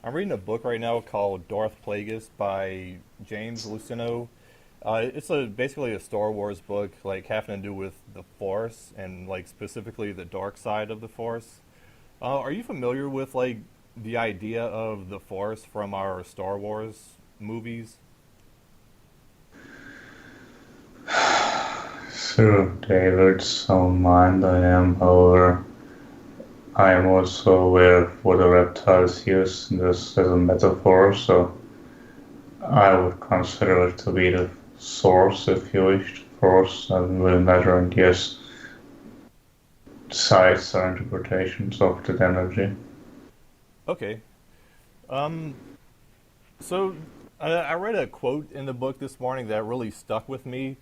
I'm reading a book right now called Darth Plagueis by James Luceno. It's basically a Star Wars book, like having to do with the Force and like specifically the dark side of the Force. Are you familiar with like the idea of the Force from our Star Wars movies? Sure, David, so mind I am, however, I am also aware of what the reptiles use this as a metaphor, so I would consider it to be the source, if you wish, force, and will measure and yes, sides or interpretations of that energy. Okay. Um, so I read a quote in the book this morning that really stuck with me.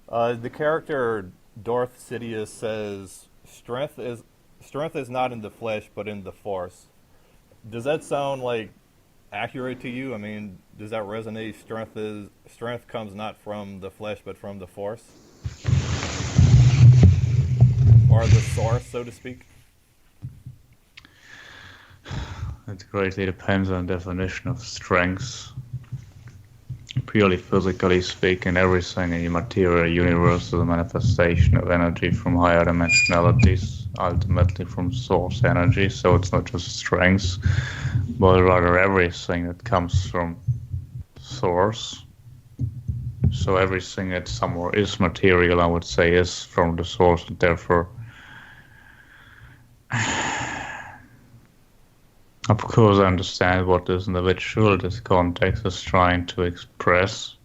The character Darth Sidious says, strength is not in the flesh, but in the Force." Does that sound like accurate to you? I mean, does that resonate? Strength comes not from the flesh, but from the Force, or the source, so to speak. It greatly depends on the definition of strength. Purely physically speaking, everything in the material universe is a manifestation of energy from higher dimensionalities, ultimately from source energy. So it's not just strength, but rather everything that comes from source. So everything that somewhere is material, I would say, is from the source, and therefore, of course, I understand what this individual, this context, is trying to express.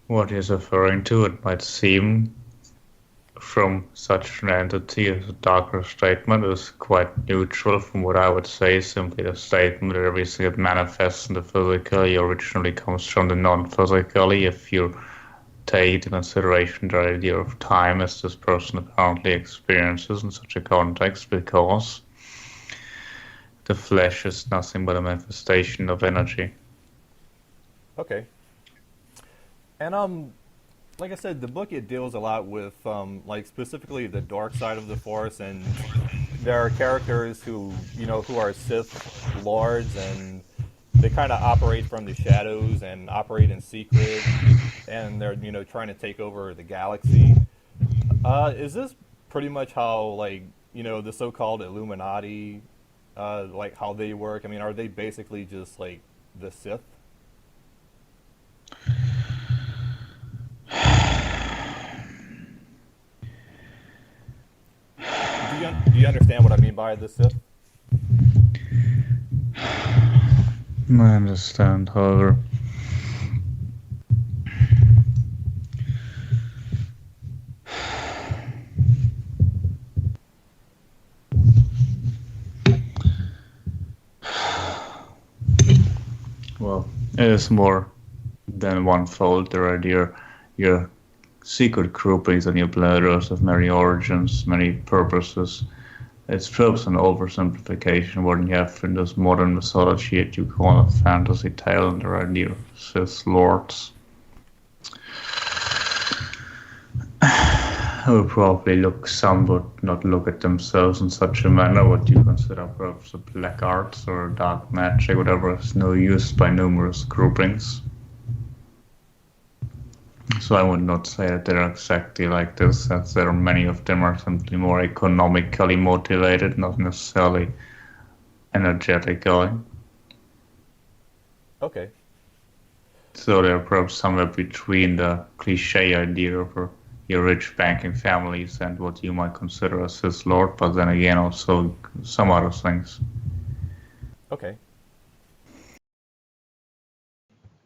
What he's referring to, it might seem from such an entity as a darker statement is quite neutral from what I would say, simply the statement that everything that manifests in the physically originally comes from the non-physically, if you take into consideration the idea of time as this person apparently experiences in such a context, because the flesh is nothing but a manifestation of energy. Okay. And like I said, the book it deals a lot with like specifically the dark side of the Force, and there are characters who are Sith lords, and they kind of operate from the shadows and operate in secret, and they're trying to take over the galaxy. Is this pretty much how like the so-called Illuminati, like how they work? I mean, are they basically just like the Sith? Do you understand what I mean by the Sith? I understand, however. Well, it is more than one fold. There are your secret groupings and your bladders of many origins, many purposes. It's perhaps an oversimplification more than you have in this modern mythology that you call a fantasy tale, and there are your Sith lords who probably look some but not look at themselves in such a manner what you consider perhaps a black arts or dark magic, whatever is now used by numerous groupings. So I would not say that they're exactly like this, as there are many of them are simply more economically motivated, not necessarily energetically. Okay. So they're perhaps somewhere between the cliche idea of your rich banking families and what you might consider a Sith Lord, but then again also some other things. Okay.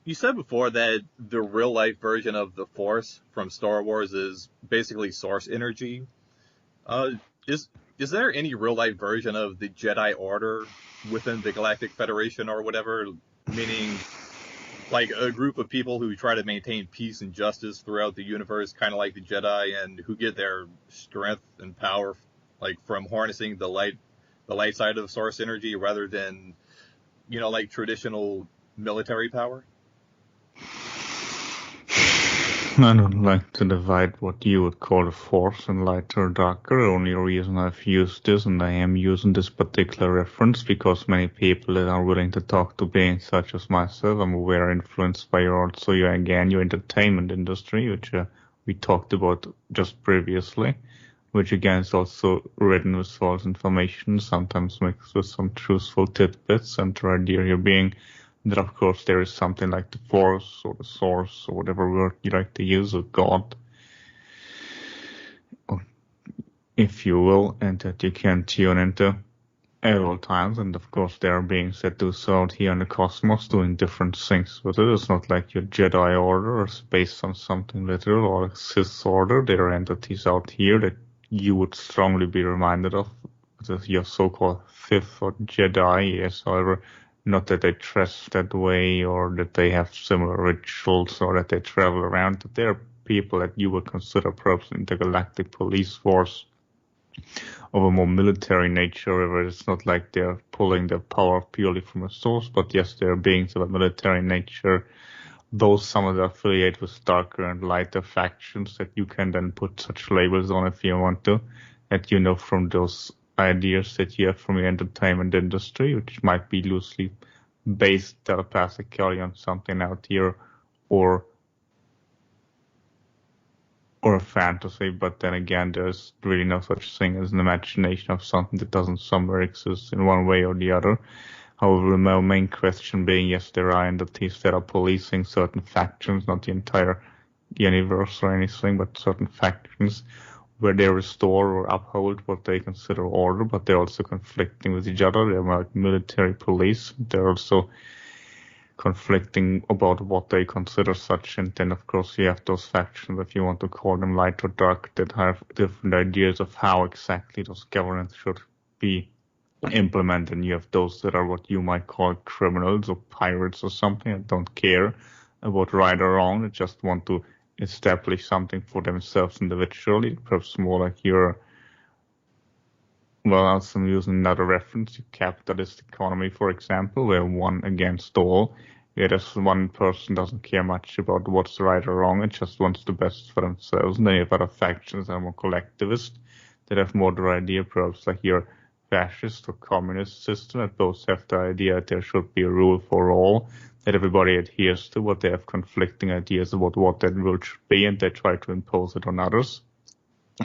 You said before that the real life version of the Force from Star Wars is basically source energy. Uh, is is there any real life version of the Jedi Order within the Galactic Federation or whatever? Meaning, like a group of people who try to maintain peace and justice throughout the universe, kind of like the Jedi, and who get their strength and power like from harnessing the light side of source energy rather than like traditional military power. I don't like to divide what you would call the Force in lighter or darker. The only reason I've used this, and I am using this particular reference, because many people that are willing to talk to beings such as myself, I'm aware, influenced by your entertainment industry, which we talked about just previously, which again is also written with false information, sometimes mixed with some truthful tidbits, and the idea here being that of course there is something like the Force or the Source or whatever word you like to use, or God, or if you will, and that you can tune into at all times. And of course there are beings that do so out here in the cosmos doing different things with it. It's not like your Jedi order is based on something literal, or a Sith order. There are entities out here that you would strongly be reminded of, your so-called Sith or Jedi, yes, however, not that they dress that way or that they have similar rituals or that they travel around. But they're people that you would consider perhaps intergalactic police force of a more military nature, where it's not like they're pulling their power purely from a source, but yes, they're beings of a military nature. Those some of them affiliate with darker and lighter factions that you can then put such labels on if you want to, that you know from those ideas that you have from your entertainment industry, which might be loosely based telepathically on something out here, or a fantasy. But then again, there's really no such thing as an imagination of something that doesn't somewhere exist in one way or the other. However, my main question being, yes, there are entities that are policing certain factions, not the entire universe or anything, but certain factions where they restore or uphold what they consider order, but they're also conflicting with each other. They're like military police. They're also conflicting about what they consider such. And then, of course, you have those factions, if you want to call them light or dark, that have different ideas of how exactly those governance should be implemented. And you have those that are what you might call criminals or pirates or something, that don't care about right or wrong. They just want to establish something for themselves individually, perhaps more like your, well, I'm using another reference, your capitalist economy, for example, where one against all. Yeah, there's one person doesn't care much about what's right or wrong, and just wants the best for themselves. And then you have other factions that are more collectivist, that have more the idea, perhaps like your fascist or communist system, that both have the idea that there should be a rule for all, that everybody adheres to, but they have conflicting ideas about what that rule should be, and they try to impose it on others,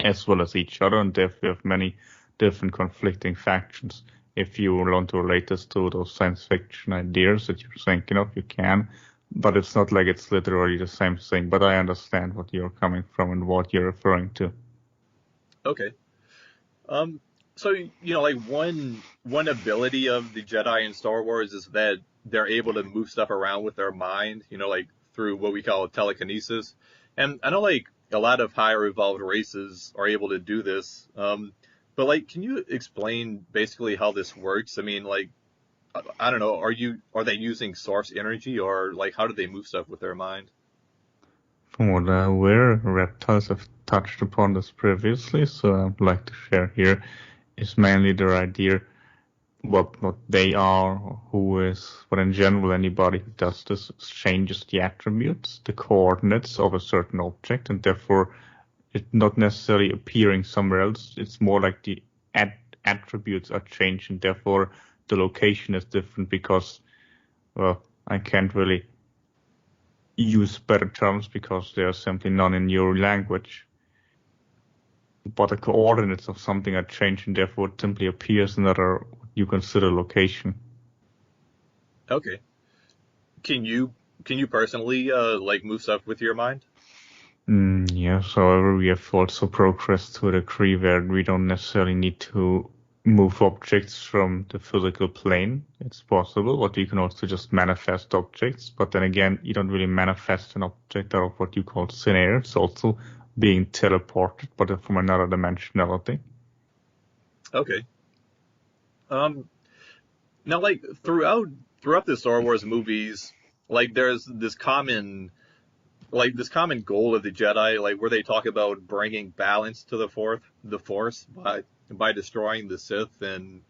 as well as each other, and therefore you have many different conflicting factions. If you want to relate this to those science fiction ideas that you're thinking of, you can, but it's not like it's literally the same thing. But I understand what you're coming from and what you're referring to. Okay. Um, so like one ability of the Jedi in Star Wars is that they're able to move stuff around with their mind, like through what we call telekinesis. And I know like a lot of higher evolved races are able to do this. But like, can you explain basically how this works? I mean, like, I don't know, are they using source energy, or like how do they move stuff with their mind? From what I'm aware, reptiles have touched upon this previously, so I'd like to share here is mainly their idea what they are, or who is, but in general, anybody who does this changes the attributes, the coordinates of a certain object, and therefore it's not necessarily appearing somewhere else. It's more like the attributes are changed, and therefore the location is different because, well, I can't really use better terms because there are simply none in your language. But the coordinates of something are changed, and therefore it simply appears in another you consider location. Okay. Can you personally like move stuff with your mind? Yes, however, we have also progressed to a degree where we don't necessarily need to move objects from the physical plane. It's possible, but you can also just manifest objects. But then again, you don't really manifest an object out of what you call thin air. It's also being teleported, but from another dimensionality. Okay. Um, Now, like throughout the Star Wars movies, like there's this common goal of the Jedi, like where they talk about bringing balance to the Force by destroying the Sith and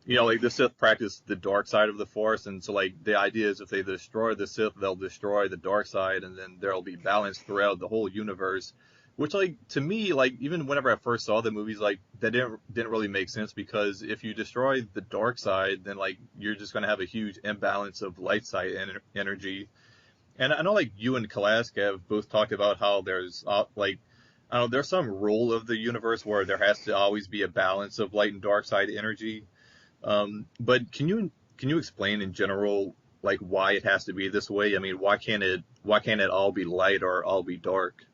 like the Sith practice the dark side of the Force, and so like the idea is if they destroy the Sith, they'll destroy the dark side, and then there'll be balance throughout the whole universe. Which, like, to me, like, even whenever I first saw the movies, like, that didn't really make sense because if you destroy the dark side, then like you're just gonna have a huge imbalance of light side energy. And I know like you and Kalask have both talked about how there's like I don't know, there's some rule of the universe where there has to always be a balance of light and dark side energy. But can you explain in general like why it has to be this way? I mean, why can't it all be light or all be dark?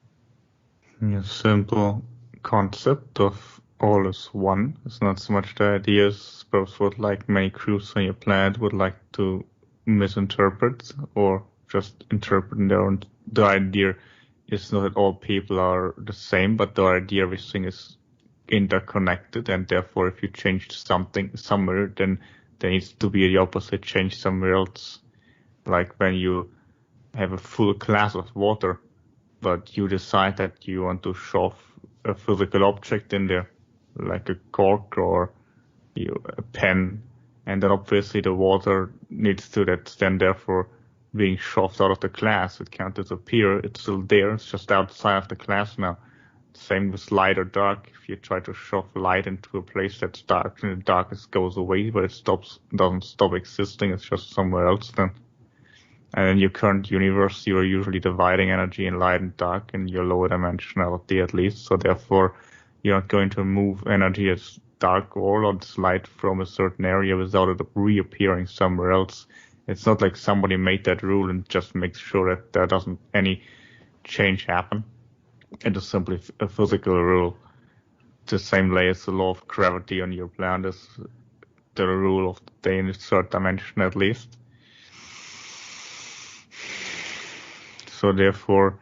A simple concept of all is one. It's not so much the ideas, suppose what like many crews on your planet would like to misinterpret or just interpret in their own. The idea is not that all people are the same, but the idea everything is interconnected, and therefore if you change something somewhere, then there needs to be the opposite change somewhere else. Like when you have a full glass of water, but you decide that you want to shove a physical object in there, like a cork or a pen, and then obviously the water needs to that's then therefore being shoved out of the glass. It can't disappear. It's still there. It's just outside of the glass now. Same with light or dark. If you try to shove light into a place that's dark, and the darkness goes away, but it doesn't stop existing. It's just somewhere else then. And in your current universe, you are usually dividing energy in light and dark in your lower dimensionality at least. So therefore, you're not going to move energy as dark or as light from a certain area without it reappearing somewhere else. It's not like somebody made that rule and just makes sure that there doesn't any change happen. It is simply a physical rule. The same way as the law of gravity on your planet is the rule of the day in a third dimension at least. So therefore,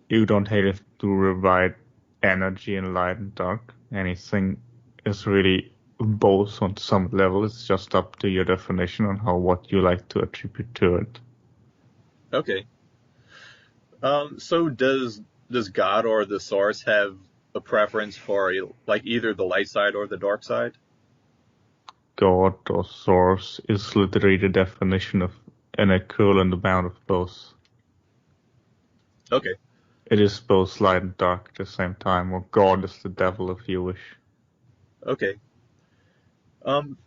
you don't have to divide energy in light and dark. Anything is really both on some level. It's just up to your definition on what you like to attribute to it. Okay. So does God or the Source have a preference for like either the light side or the dark side? God or source is literally the definition of an equivalent amount of both. Okay. It is both light and dark at the same time, or God is the devil if you wish. Okay. Um,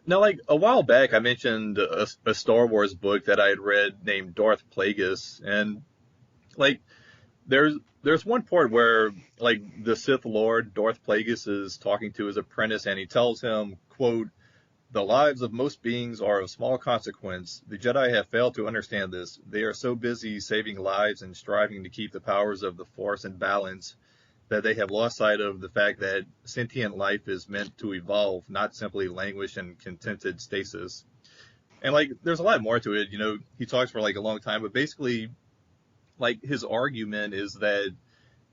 Now, like a while back, I mentioned a Star Wars book that I had read named Darth Plagueis, and like there's one part where like the Sith Lord Darth Plagueis is talking to his apprentice, and he tells him, "quote The lives of most beings are of small consequence. The Jedi have failed to understand this. They are so busy saving lives and striving to keep the powers of the Force in balance that they have lost sight of the fact that sentient life is meant to evolve, not simply languish in contented stasis." And like, there's a lot more to it. He talks for like a long time, but basically, like, his argument is that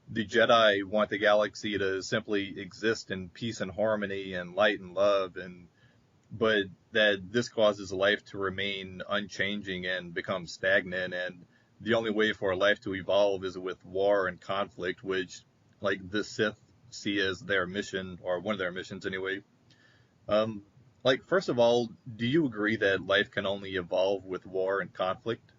the Jedi want the galaxy to simply exist in peace and harmony and light and love, but that this causes life to remain unchanging and become stagnant, and the only way for life to evolve is with war and conflict, which like the Sith see as their mission, or one of their missions anyway. Um, like, first of all, do you agree that life can only evolve with war and conflict?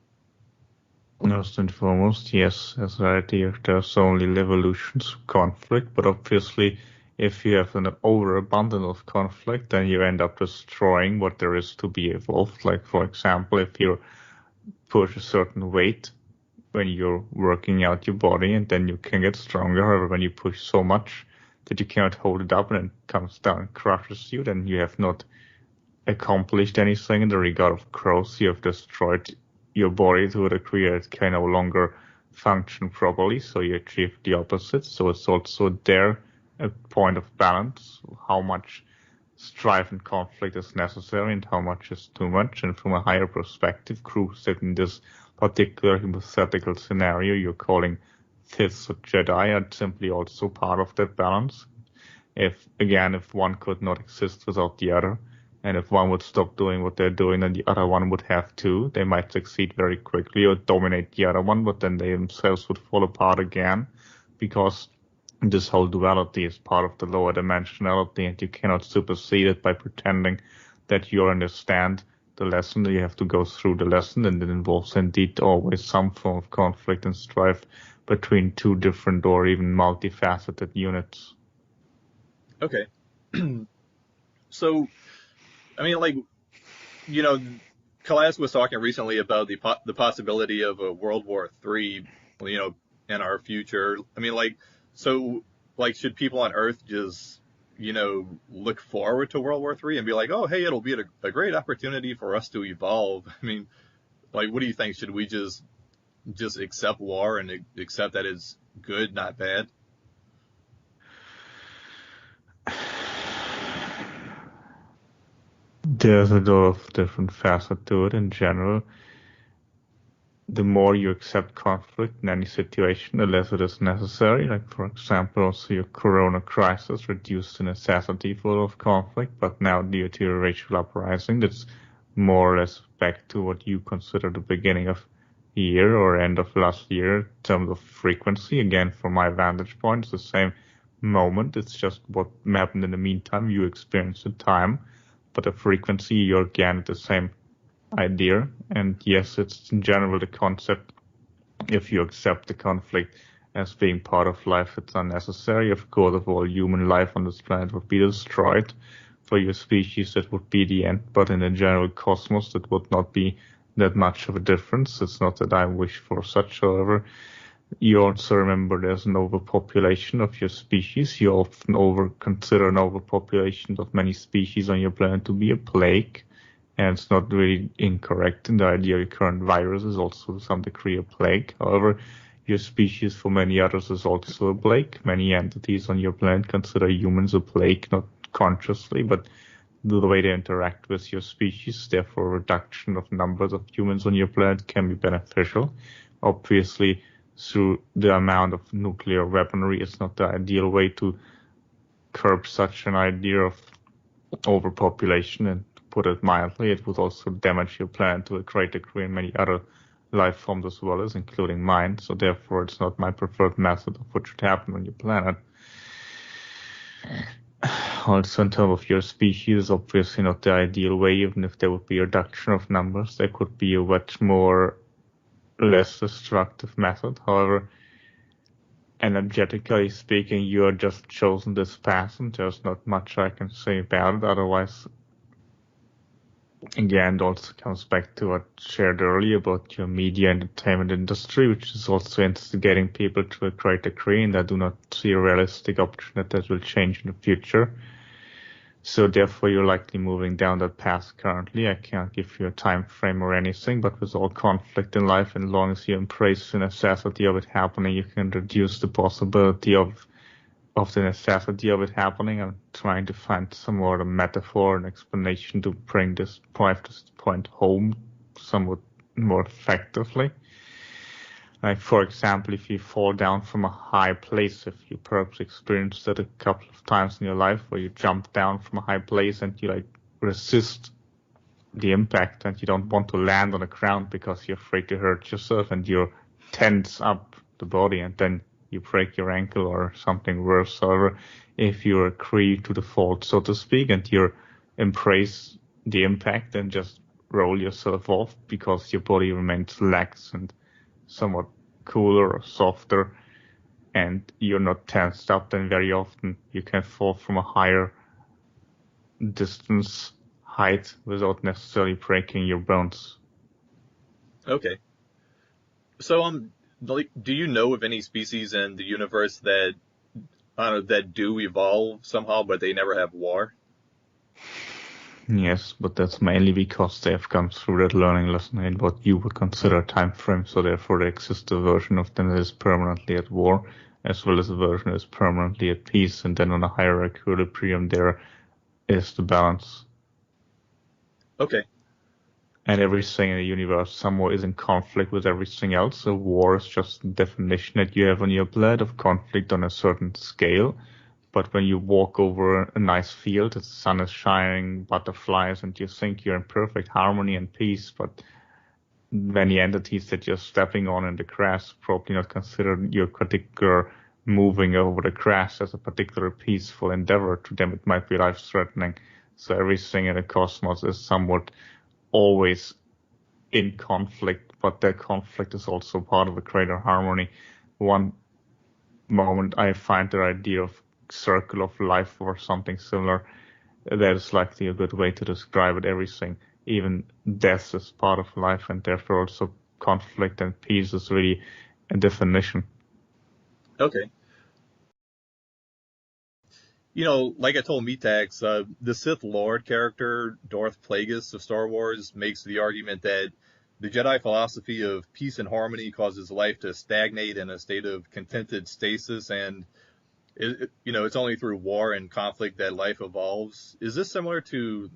First and foremost, yes, as an idea, there's only evolutions of conflict, but obviously, if you have an overabundance of conflict, then you end up destroying what there is to be evolved. Like, for example, if you push a certain weight when you're working out your body, and then you can get stronger. However, when you push so much that you cannot hold it up and it comes down and crushes you, then you have not accomplished anything in the regard of growth. You have destroyed your body to a degree that it can no longer function properly, so you achieve the opposite. So it's also there a point of balance, how much strife and conflict is necessary and how much is too much. And from a higher perspective, crews that in this particular hypothetical scenario you're calling Sith or Jedi are simply also part of that balance. If one could not exist without the other, and if one would stop doing what they're doing, then the other one would have to. They might succeed very quickly or dominate the other one, but then they themselves would fall apart again, because this whole duality is part of the lower dimensionality, and you cannot supersede it by pretending that you understand the lesson. You have to go through the lesson, and it involves indeed always some form of conflict and strife between two different or even multifaceted units. Okay. So, I mean, like, you know, Kalas was talking recently about the possibility of a World War III, in our future. I mean, like, so, like, should people on Earth just, look forward to World War III and be like, oh, hey, it'll be a great opportunity for us to evolve? I mean, like, what do you think? Should we just accept war and accept that it's good, not bad? There's a lot of different facets to it in general. The more you accept conflict in any situation, the less it is necessary. Like, for example, also your corona crisis reduced the necessity for a lot of conflict, but now due to your racial uprising, that's more or less back to what you consider the beginning of the year or end of last year in terms of frequency. Again, from my vantage point, it's the same moment. It's just what happened in the meantime. You experienced the time, but the frequency, you're again at the same idea. And yes, it's in general the concept, if you accept the conflict as being part of life, it's unnecessary. Of course, if all human life on this planet would be destroyed, for your species, that would be the end. But in the general cosmos, that would not be that much of a difference. It's not that I wish for such, however. You also remember there's an overpopulation of your species. You often consider an overpopulation of many species on your planet to be a plague. And it's not really incorrect in the idea your current virus is also to some degree a plague. However, your species for many others is also a plague. Many entities on your planet consider humans a plague, not consciously, but the way they interact with your species. Therefore, a reduction of numbers of humans on your planet can be beneficial. Obviously, through the amount of nuclear weaponry, it's not the ideal way to curb such an idea of overpopulation, and to put it mildly, it would also damage your planet to a great degree and many other life forms as well as including mine. So therefore, it's not my preferred method of what should happen on your planet. Also, in terms of your species, obviously not the ideal way. Even if there would be a reduction of numbers, there could be a much more less destructive method. However, energetically speaking, you are just chosen this path, and there's not much I can say about it. Otherwise, again, it also comes back to what I shared earlier about your media entertainment industry, which is also instigating people to a great degree, and I do not see a realistic option that will change in the future. So therefore, you're likely moving down that path currently. I can't give you a time frame or anything, but with all conflict in life, and as long as you embrace the necessity of it happening, you can reduce the possibility of the necessity of it happening. I'm trying to find some more of a metaphor and explanation to bring this point home somewhat more effectively. Like, for example, if you fall down from a high place, if you perhaps experienced that a couple of times in your life where you jump down from a high place and you resist the impact and you don't want to land on the ground because you're afraid to hurt yourself and you tense up the body and then you break your ankle or something worse. However, if you agree to the fault, so to speak, and you embrace the impact and just roll yourself off because your body remains lax and somewhat cooler or softer, and you're not tensed up, then very often you can fall from a higher distance height without necessarily breaking your bones. Okay. So, do you know of any species in the universe that, I don't know, that do evolve somehow, but they never have war? Yes, but that's mainly because they have come through that learning lesson in what you would consider a time frame, so therefore there exists a version of them that is permanently at war, as well as a version that is permanently at peace, and then on a hierarchical equilibrium there is the balance. Okay. And everything in the universe somewhat is in conflict with everything else. So war is just the definition that you have on your planet of conflict on a certain scale. But when you walk over a nice field, the sun is shining, butterflies, and you think you're in perfect harmony and peace, but many entities that you're stepping on in the grass probably not consider your particular moving over the grass as a particular peaceful endeavor. To them, it might be life-threatening. So everything in the cosmos is somewhat always in conflict, but that conflict is also part of a greater harmony. One moment I find the idea of circle of life or something similar, that is likely a good way to describe it. Everything, even death, is part of life, and therefore also conflict and peace is really a definition. Okay. Like I told Metax, the Sith Lord character, Darth Plagueis of Star Wars, makes the argument that the Jedi philosophy of peace and harmony causes life to stagnate in a state of contented stasis, and it's only through war and conflict that life evolves. Is this similar to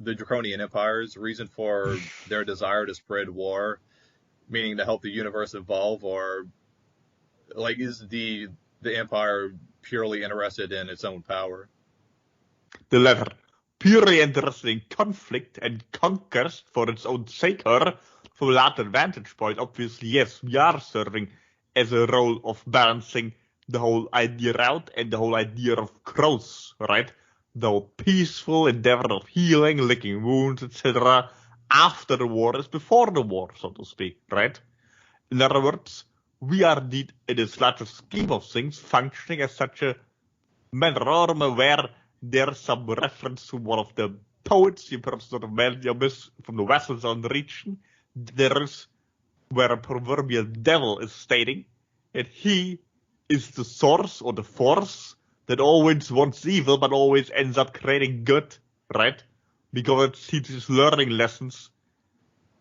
the Draconian Empire's reason for their desire to spread war, meaning to help the universe evolve, or like is the Empire purely interested in its own power? The latter, purely interested in conflict and conquest for its own sake, or from a latter vantage point, obviously, yes, we are serving as a role of balancing the whole idea out and the whole idea of growth, right? The whole peaceful endeavor of healing, licking wounds, etc. after the war is before the war, so to speak, right? In other words, we are indeed, in this larger scheme of things, functioning as such a manner. Or I'm aware there's some reference to one of the poets, you perhaps not have mentioned from the Western region. There is where a proverbial devil is stating that he is the source or the force that always wants evil but always ends up creating good, right? Because it teaches learning lessons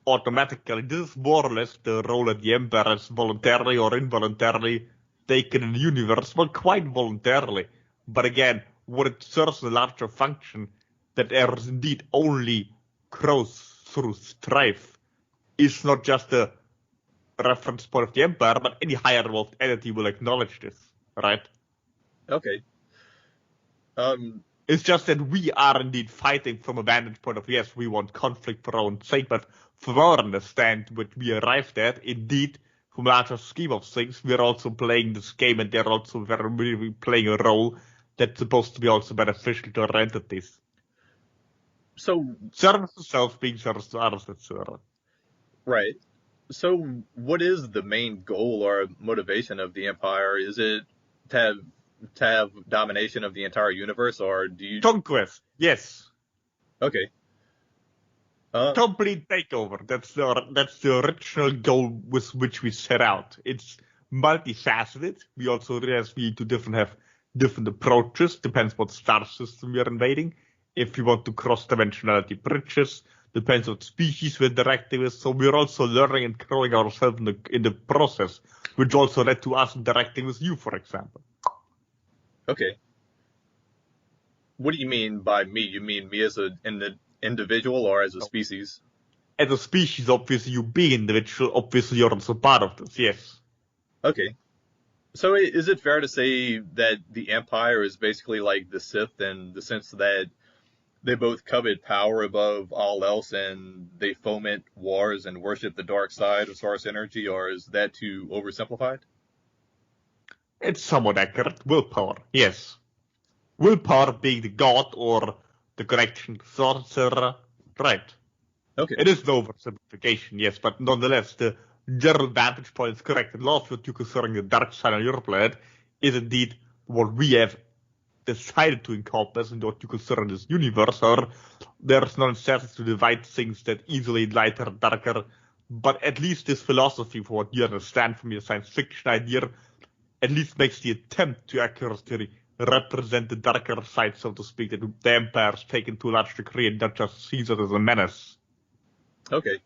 automatically. This is more or less the role that the Empire has voluntarily or involuntarily taken in the universe, well, quite voluntarily. But again, what it serves a larger function, that there is indeed only growth through strife, is not just a reference point of the Empire, but any higher evolved entity will acknowledge this, right? Okay. Um, It's just that we are indeed fighting from a vantage point of, yes, we want conflict for our own sake, but from our understand what we arrived at, indeed, from a larger scheme of things, we're also playing this game and they're also very playing a role that's supposed to be also beneficial to our entities. so Service to self being service to others, etc. right. So what is the main goal or motivation of the Empire? Is it to have to have domination of the entire universe, or do you? Conquest, yes. Okay. Uh, Complete takeover. That's the original goal with which we set out. It's multifaceted. We also realize we need to have different approaches. Depends what star system we are invading. If we want to cross dimensionality bridges, depends what species we're interacting with. So we're also learning and growing ourselves in the process, which also led to us interacting with you, for example. okay. What do you mean by me? You mean me as an individual or as a species? As a species, obviously you being individual, obviously you're also part of this, yes. Okay. So is it fair to say that the Empire is basically like the Sith in the sense that they both covet power above all else and they foment wars and worship the dark side of source energy, or is that too oversimplified? It's somewhat accurate. Willpower, yes. Willpower being the god or the connection to sorcerer, right. Okay. It is an oversimplification, yes, but nonetheless, the general vantage point is correct. A lot of what you considering the dark side on your planet is indeed what we have decided to encompass into what you consider this universe, or there's no necessity to divide things that easily lighter, darker, but at least this philosophy, for what you understand from your science fiction idea, at least makes the attempt to accurately represent the darker side, so to speak, that the Empire's taken to a large degree and not just sees it as a menace. Okay.